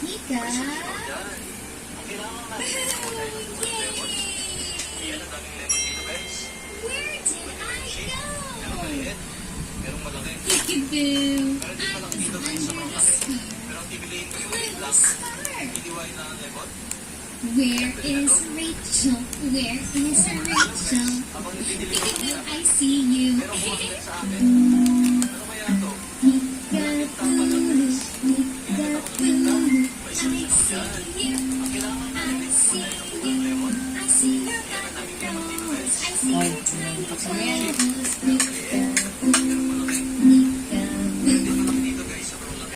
Mika? Where did I go? Peekaboo, I was under the sphere. I was smart. Where is Rachel? Where is Rachel? Peekaboo, I see you.